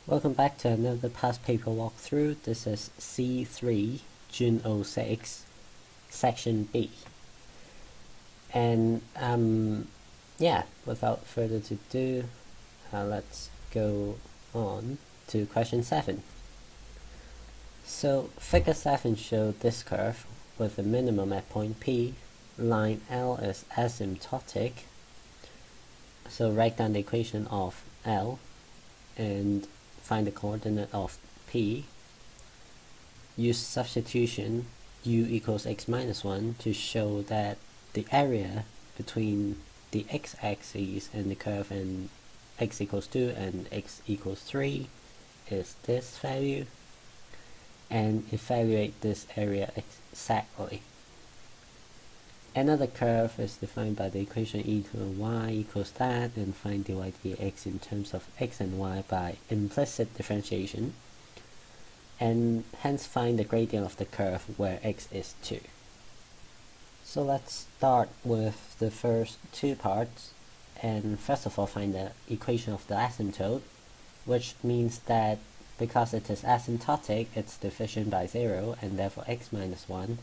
Welcome back to another past paper walkthrough. This is C3, June 06, Section B. And yeah, without further ado, let's go on to question 7. So figure 7 showed this curve with a minimum at point P. Line L is asymptotic. So write down the equation of L and find the coordinate of P. Use substitution u equals x minus 1 to show that the area between the x-axis and the curve and x equals 2 and x equals 3 is this value, and evaluate this area exactly. Another curve is defined by the equation e to y equals that, and find dy dx in terms of x and y by implicit differentiation, and hence find the gradient of the curve where x is 2. So let's start with the first two parts, and first of all find the equation of the asymptote, which means that because it is asymptotic, it's division by 0, and therefore x minus 1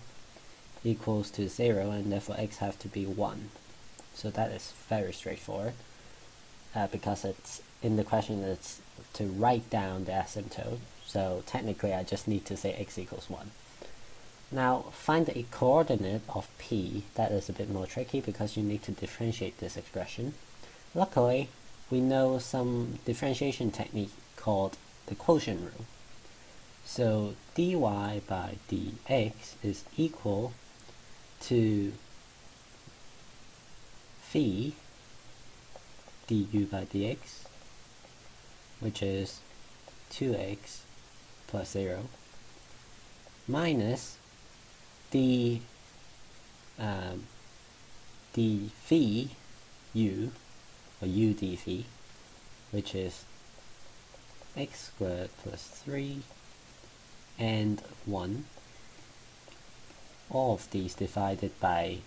equals to 0, and therefore x have to be 1. So that is very straightforward, because it's in the question it's to write down the asymptote, so technically I just need to say x equals 1. Now find the coordinate of P. That is a bit more tricky because you need to differentiate this expression. Luckily, we know some differentiation technique called the quotient rule. So dy by dx is equal to phi du by dx, which is 2x plus 0, minus d phi u, or u d phi, which is x squared plus 3 and 1, all of these divided by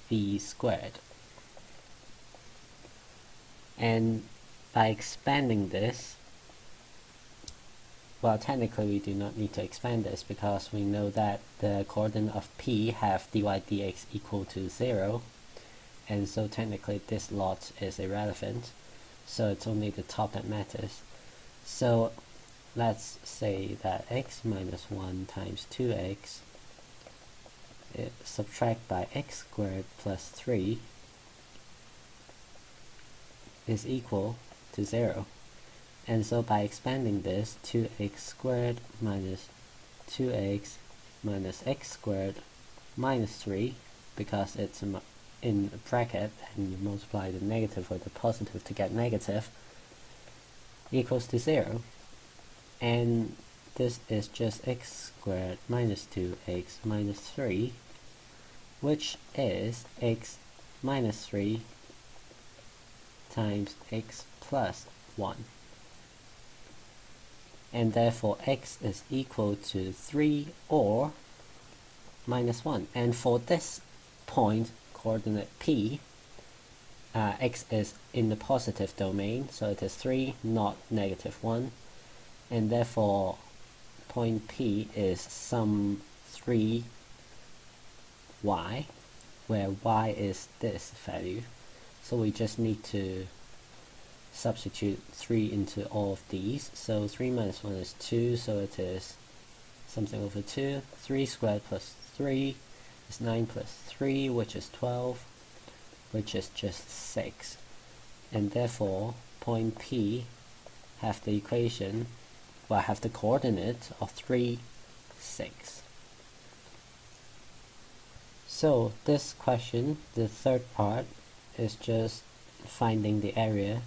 v squared. And by expanding this, well, technically we do not need to expand this because we know that the coordinate of P have dy dx equal to 0, and so technically this lot is irrelevant, so it's only the top that matters. So let's say that x minus 1 times 2x subtract by x squared plus 3 is equal to 0. And so by expanding this, 2x squared minus 2x minus x squared minus 3, because it's in a bracket and you multiply the negative with the positive to get negative, equals to 0. And this is just x squared minus 2x minus 3, which is x minus 3 times x plus 1. And therefore x is equal to 3 or minus 1. And for this point, coordinate P, x is in the positive domain, so it is 3, not negative 1. And therefore point P is some 3y, where y is this value. So we just need to substitute 3 into all of these. So 3 minus 1 is 2, so it is something over 2. 3 squared plus 3 is 9 plus 3, which is 12, which is just 6. And therefore point P have the equation, well, have the coordinate of 3, 6. So this question, the third part, is just finding the area,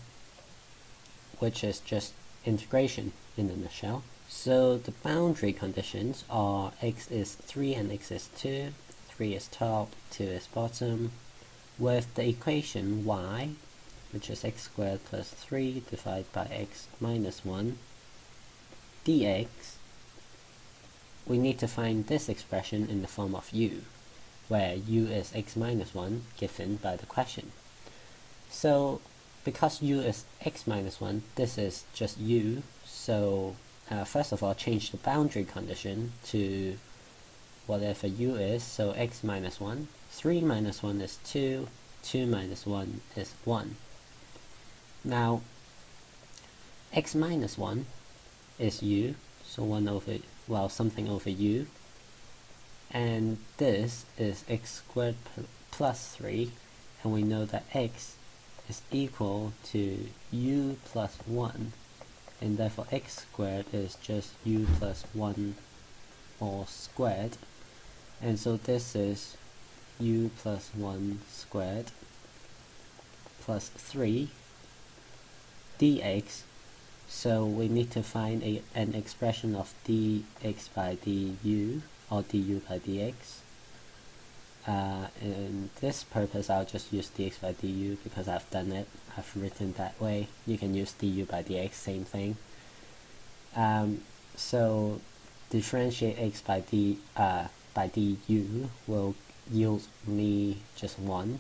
which is just integration in a nutshell. So the boundary conditions are x is 3 and x is 2, 3 is top, 2 is bottom, with the equation y, which is x squared plus 3 divided by x minus 1 dx. We need to find this expression in the form of u, where u is x minus 1 given by the question. So because u is x minus 1, this is just u, so first of all change the boundary condition to whatever u is, so x minus 1, 3 minus 1 is 2, 2 minus 1 is 1. Now x minus 1 is u, so 1 over, well, something over u, and this is x squared plus 3, and we know that x is equal to u plus 1, and therefore x squared is just u plus 1 all squared, and so this is u plus 1 squared plus 3 dx. So we need to find an expression of dx by du or du by dx. In this purpose, I'll just use dx by du because I've done it. I've written that way. You can use du by dx, same thing. So differentiate x by du will yield me just 1.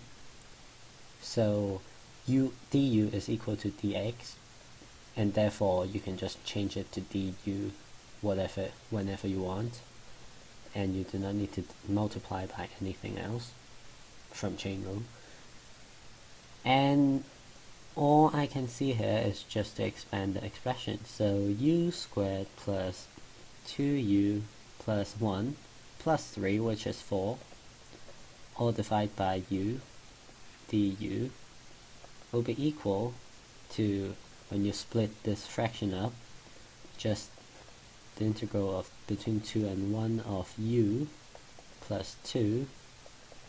So du is equal to dx, and therefore you can just change it to du whenever you want, and you do not need to multiply by anything else from chain rule. And all I can see here is just to expand the expression, so u squared plus 2u plus 1 plus 3, which is 4, all divided by u du will be equal to, when you split this fraction up, just the integral of between 2 and 1 of u plus 2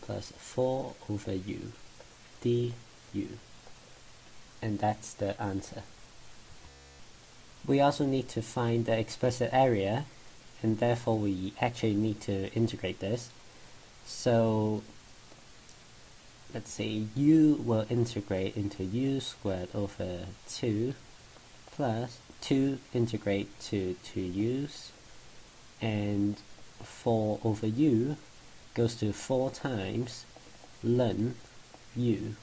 plus 4 over u du. And that's the answer. We also need to find the explicit area, and therefore we actually need to integrate this. So let's say u will integrate into u squared over 2 plus 2 integrate to 2u's, and 4 over u goes to 4 times ln u,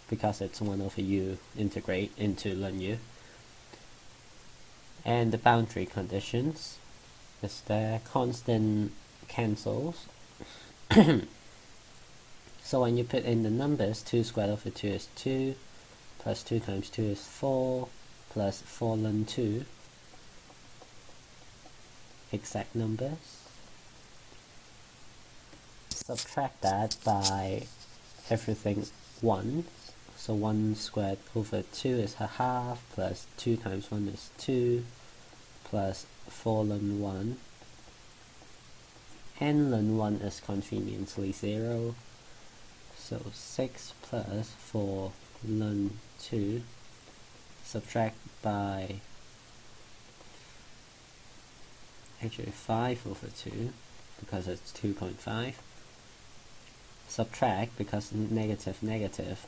because it's 1 over u integrate into ln u. And the boundary conditions is there, constant cancels. So when you put in the numbers, 2 squared over 2 is 2, plus 2 times 2 is 4, plus 4 ln 2, exact numbers. Subtract that by everything 1, so 1 squared over 2 is a half, plus 2 times 1 is 2, plus 4 ln 1, and ln 1 is conveniently 0, so 6 plus 4 ln 2, subtract by actually 5 over 2 because it's 2.5, subtract because negative,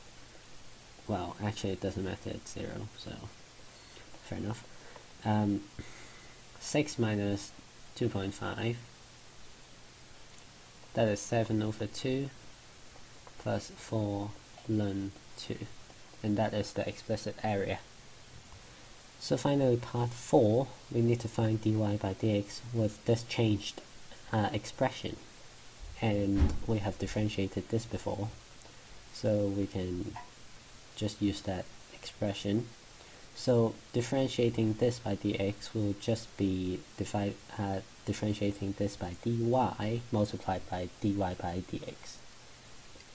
well, actually it doesn't matter, it's 0, so fair enough. 6 minus 2.5, that is 7 over 2 plus 4 ln 2, and that is the explicit area. So finally, part 4, we need to find dy by dx with this changed expression, and we have differentiated this before, so we can just use that expression. So differentiating this by dx will just be differentiating this by dy multiplied by dy by dx.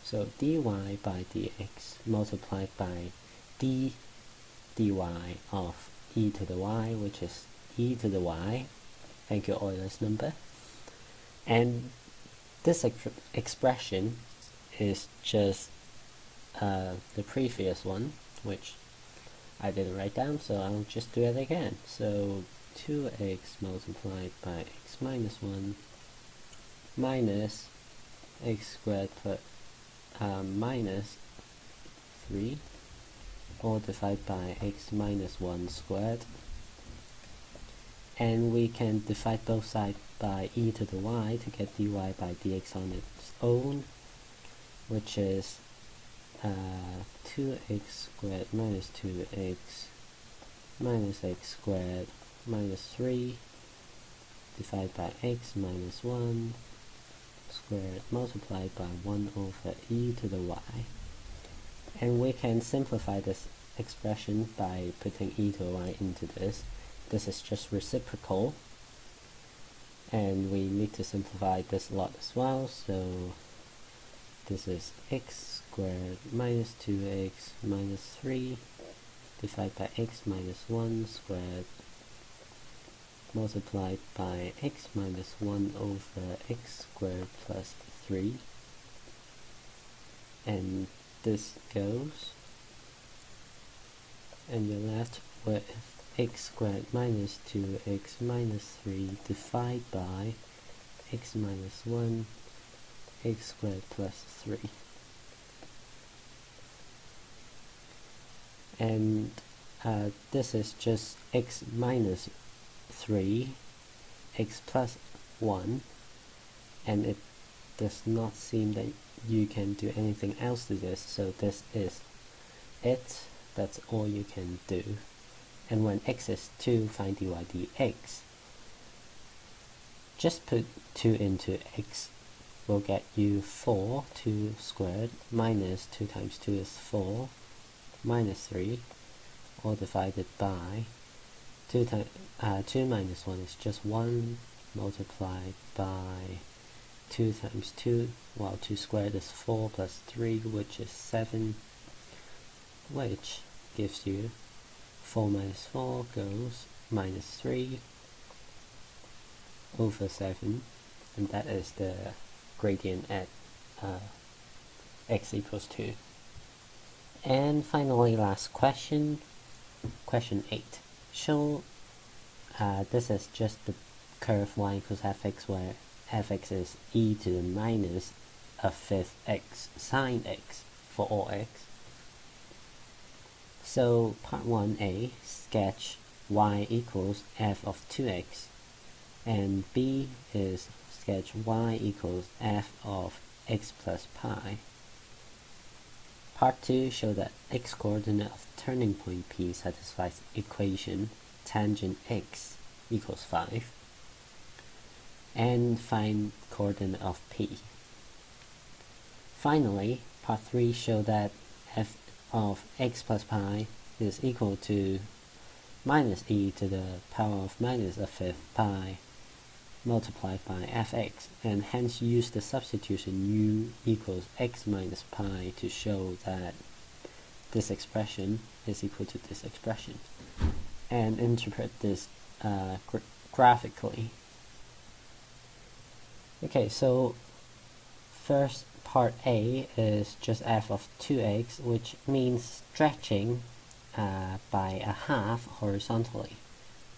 So dy by dx multiplied by dy of e to the y, which is e to the y, thank you Euler's number. And this expression is just the previous one, which I didn't write down, so I'll just do it again. So 2x multiplied by x minus 1 minus x squared plus minus 3 all divided by x minus 1 squared, and we can divide both sides by e to the y to get dy by dx on its own, which is 2x squared minus 2x minus x squared minus 3 divided by x minus 1 squared multiplied by 1 over e to the y. And we can simplify this expression by putting e to the y into this. This is just reciprocal, and we need to simplify this lot as well. So this is x squared minus 2x minus 3 divided by x minus 1 squared multiplied by x minus 1 over x squared plus 3, and this goes, and you're left with x squared minus 2x minus 3 divided by x minus 1 x squared plus 3. And this is just x minus 3, x plus 1, and it does not seem that you can do anything else to this, so this is it. That's all you can do. And when x is 2, find dy dx. Just put 2 into x will get you 4, 2 squared minus 2 times 2 is 4 minus 3, all divided by 2 minus 1 is just 1 multiplied by 2 times 2, well, 2 squared is 4 plus 3, which is 7, which gives you 4 minus 4 goes minus 3 over 7, and that is the gradient at x equals 2. And finally, last question, question 8. Show this is just the curve y equals fx, where fx is e to the minus a fifth x sine x for all x. So part 1a, sketch y equals f of 2x, and b is sketch y equals f of x plus pi. Part 2, show that x coordinate of turning point P satisfies equation tangent x equals 5. And find coordinate of P. Finally, part 3, show that f of x plus pi is equal to minus e to the power of minus a fifth pi multiplied by fx, and hence use the substitution u equals x minus pi to show that this expression is equal to this expression, and interpret this graphically. Okay, so first part A is just f of 2x, which means stretching by a half horizontally.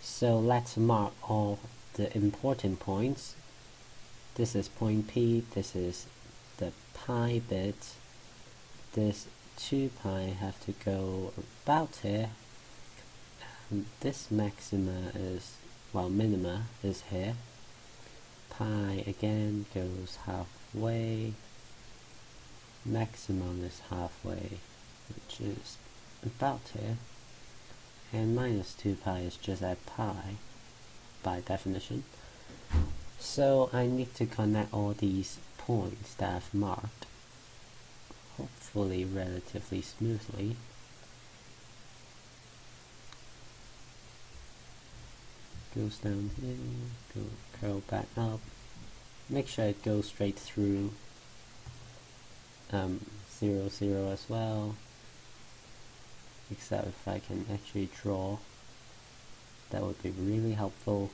So let's mark all the important points. This is point P, this is the pi bit, this 2 pi have to go about here, and this maxima is, well, minima is here. Pi again goes halfway, maximum is halfway, which is about here, and minus 2 pi is just at pi by definition. So I need to connect all these points that I've marked, hopefully relatively smoothly. Goes down here, curl back up. Make sure it goes straight through 0, 0 as well, except if I can actually draw, that would be really helpful.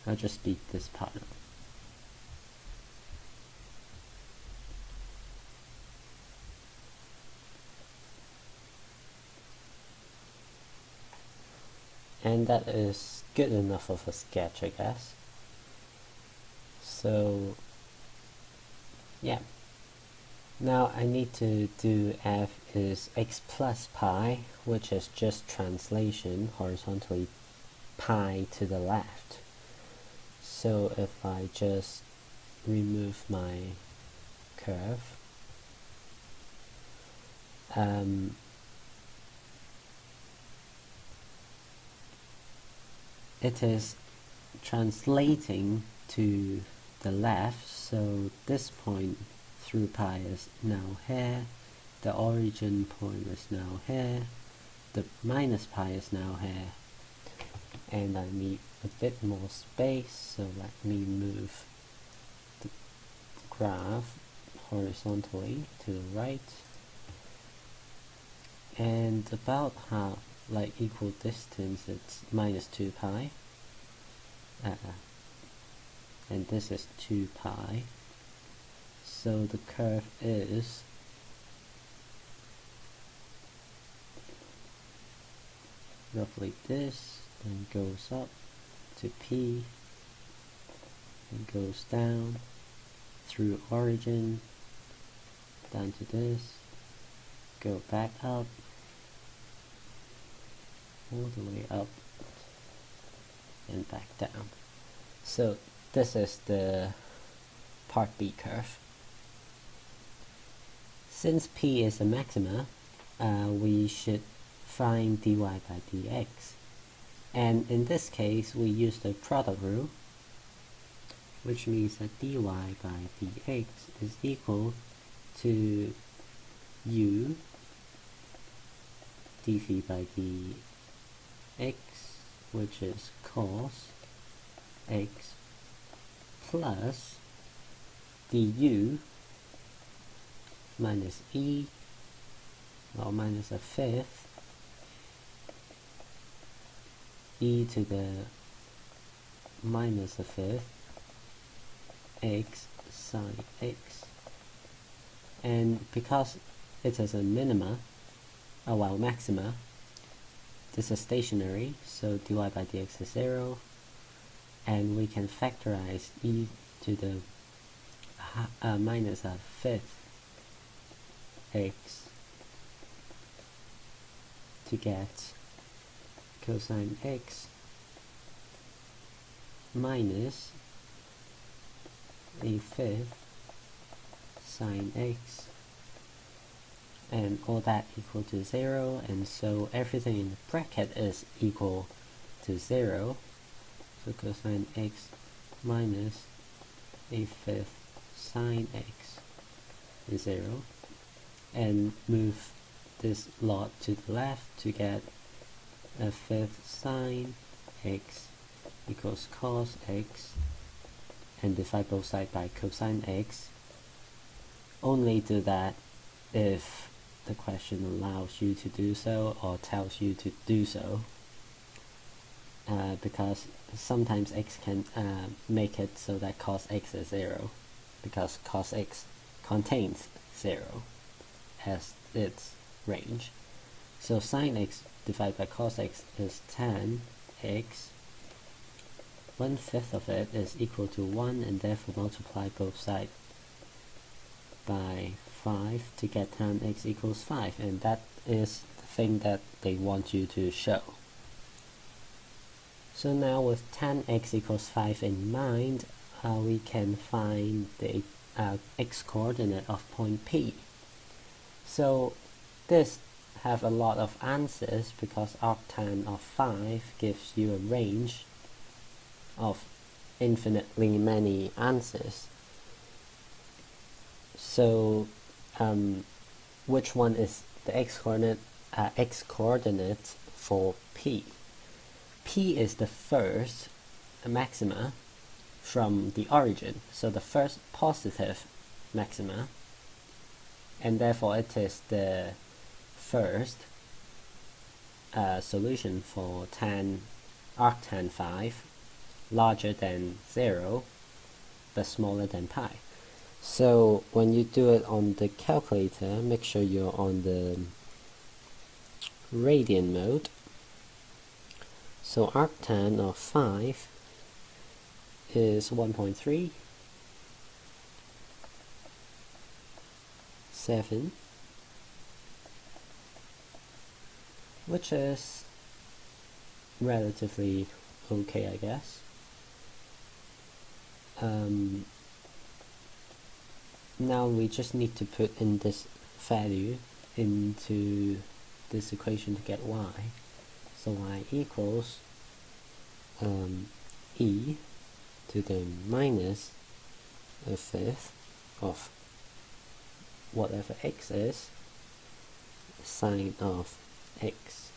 I'll just speed this part up. And that is good enough of a sketch, I guess. So yeah, now I need to do f is x plus pi, which is just translation horizontally pi to the left. So if I just remove my curve, it is translating to the left, so this point through pi is now here, the origin point is now here, the minus pi is now here, and I need a bit more space, so let me move the graph horizontally to the right, and about half, like equal distance, it's minus 2 pi, and this is 2 pi, so the curve is roughly this, then goes up to P, and goes down through origin, down to this, go back up, all the way up, and back down. So this is the part B curve. Since P is a maxima, we should find dy by dx. And in this case, we use the product rule, which means that dy by dx is equal to u dv by dx, which is cos x, plus du minus e, or minus a fifth, e to the minus a fifth, x sine x. And because it is a minima, well, maxima, this is stationary, so dy by dx is 0, and we can factorize e to the minus a fifth x to get cosine x minus a fifth sine x, and all that equal to 0, and so everything in the bracket is equal to 0, so cosine x minus a fifth sine x is 0, and move this lot to the left to get a fifth sine x equals cos x, and divide both sides by cosine x. Only do that if the question allows you to do so or tells you to do so, because sometimes x can make it so that cos x is 0, because cos x contains 0 as its range. So sine x divided by cos x is tan x. 1/5 of it is equal to 1, and therefore multiply both sides by 5 to get tan x equals 5, and that is the thing that they want you to show. So now with tan x equals 5 in mind, we can find the x-coordinate of point P. So this have a lot of answers because arctan of 5 gives you a range of infinitely many answers. So which one is the x-coordinate for P? P is the first maxima from the origin, so the first positive maxima, and therefore it is the first solution for arctan 5 larger than 0 but smaller than pi. So when you do it on the calculator, make sure you're on the radian mode. So arctan of 5 is 1.3, 7, which is relatively okay, I guess. now we just need to put in this value into this equation to get y. So y equals e to the minus a fifth of whatever x is, sine of x,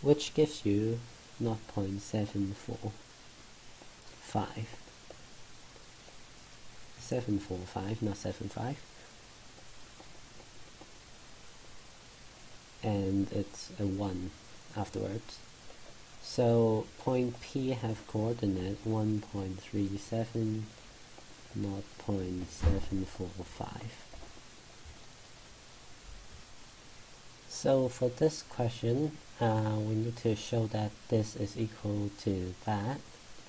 which gives you 0.745. 745, not 75. And it's a 1 afterwards. So point P have coordinate 1.37, 0.745. So for this question, we need to show that this is equal to that.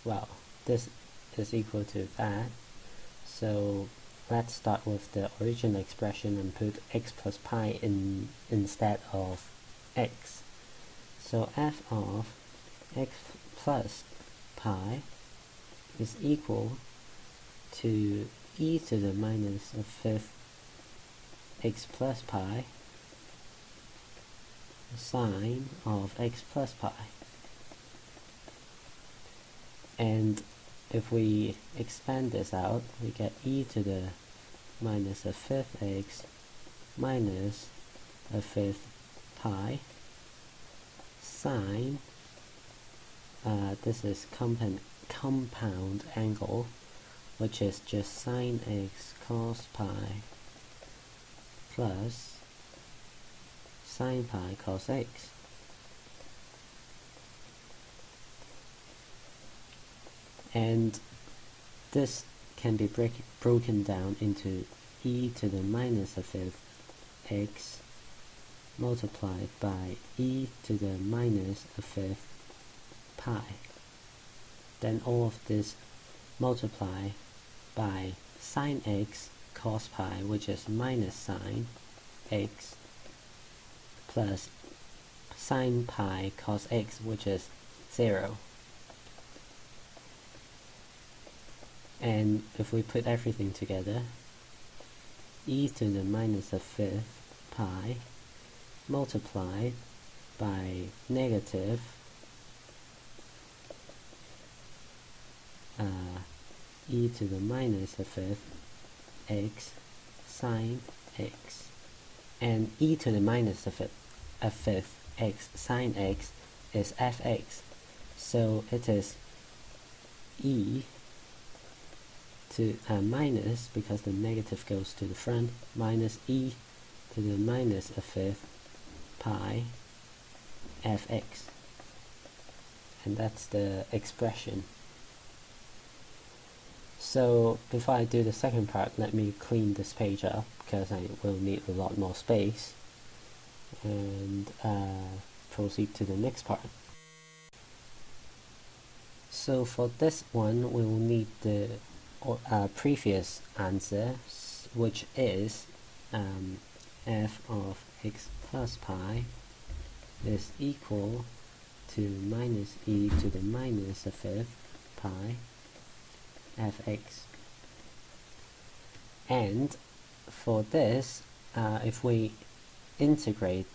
Well, this is equal to that. So let's start with the original expression and put x plus pi in instead of x. So f of x plus pi is equal to e to the minus a fifth x plus pi sine of x plus pi. And if we expand this out, we get e to the minus a fifth x minus a fifth pi sine, this is compound angle, which is just sine x cos pi plus sine pi cos x. And this can be broken down into e to the minus a fifth x multiplied by e to the minus a fifth pi. Then all of this multiply by sine x cos pi, which is minus sine x, plus sine pi cos x, which is 0. And if we put everything together, e to the minus a fifth pi multiplied by negative e to the minus a fifth x sine x, and e to the minus a fifth x sine x is fx, so it is e to minus, because the negative goes to the front, minus e to the minus a fifth pi fx, and that's the expression. So before I do the second part, let me clean this page up, because I will need a lot more space, and proceed to the next part. So for this one, we will need the previous answer, which is f of x plus pi is equal to minus e to the minus a fifth pi fx. And for this, if we integrate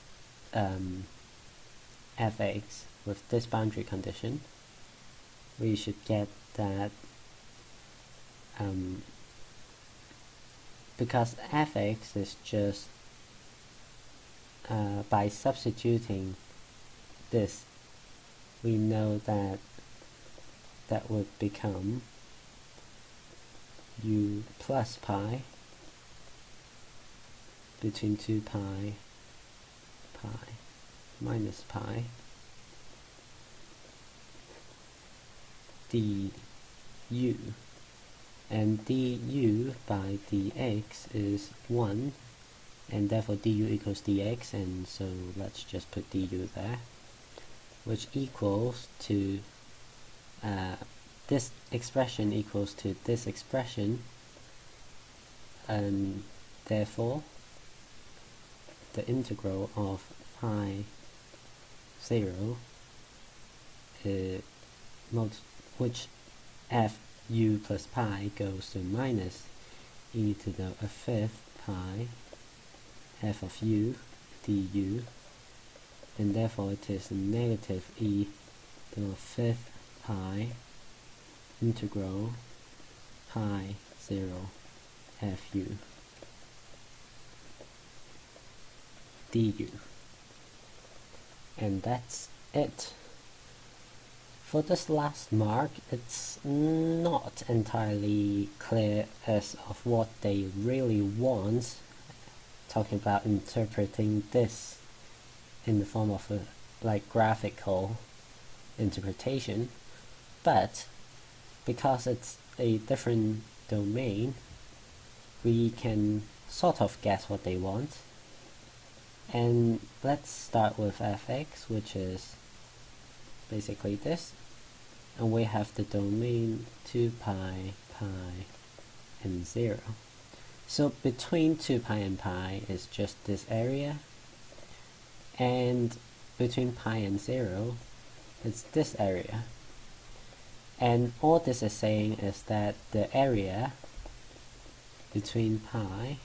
fx with this boundary condition, we should get that because fx is just by substituting this, we know that that would become u plus pi between 2 pi minus pi du, and du by dx is 1, and therefore du equals dx, and so let's just put du there, which equals to this expression equals to this expression, and therefore the integral of pi 0 which fu plus pi goes to minus e to the 5th pi f of u du, and therefore it is negative e to the 5th pi integral pi 0 fu du. And that's it. For this last mark, it's not entirely clear as of what they really want, talking about interpreting this in the form of a graphical interpretation, but because it's a different domain, we can sort of guess what they want. And let's start with fx, which is basically this, and we have the domain 2 pi, pi, and 0. So between 2 pi and pi is just this area, and between pi and 0 it's this area. And all this is saying is that the area between pi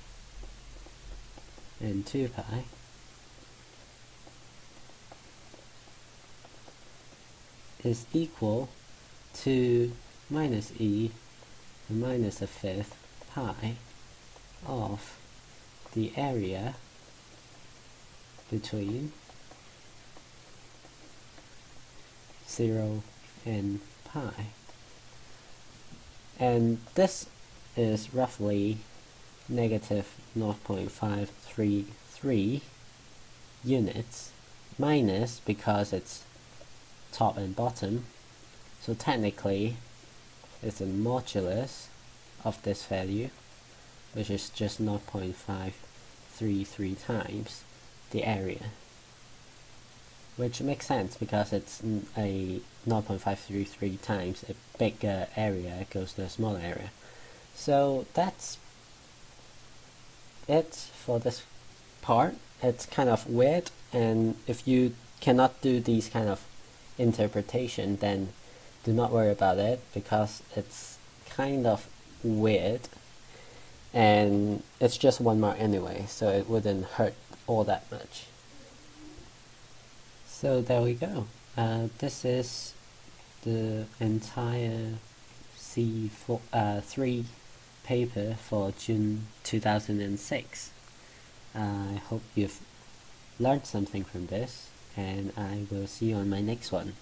and 2 pi is equal to minus e and minus a 5th pi of the area between 0 and pi. And this is roughly negative 0.533 units, minus because it's top and bottom, so technically it's a modulus of this value, which is just 0.533 times the area, which makes sense because it's a 0.533 times a bigger area goes to a smaller area. So that's it for this part. It's kind of weird, and if you cannot do these kind of interpretation, then do not worry about it, because it's kind of weird and it's just 1 mark anyway, so it wouldn't hurt all that much. So there we go. This is the entire C3 paper for June 2006. I hope you've learned something from this, and I will see you on my next one.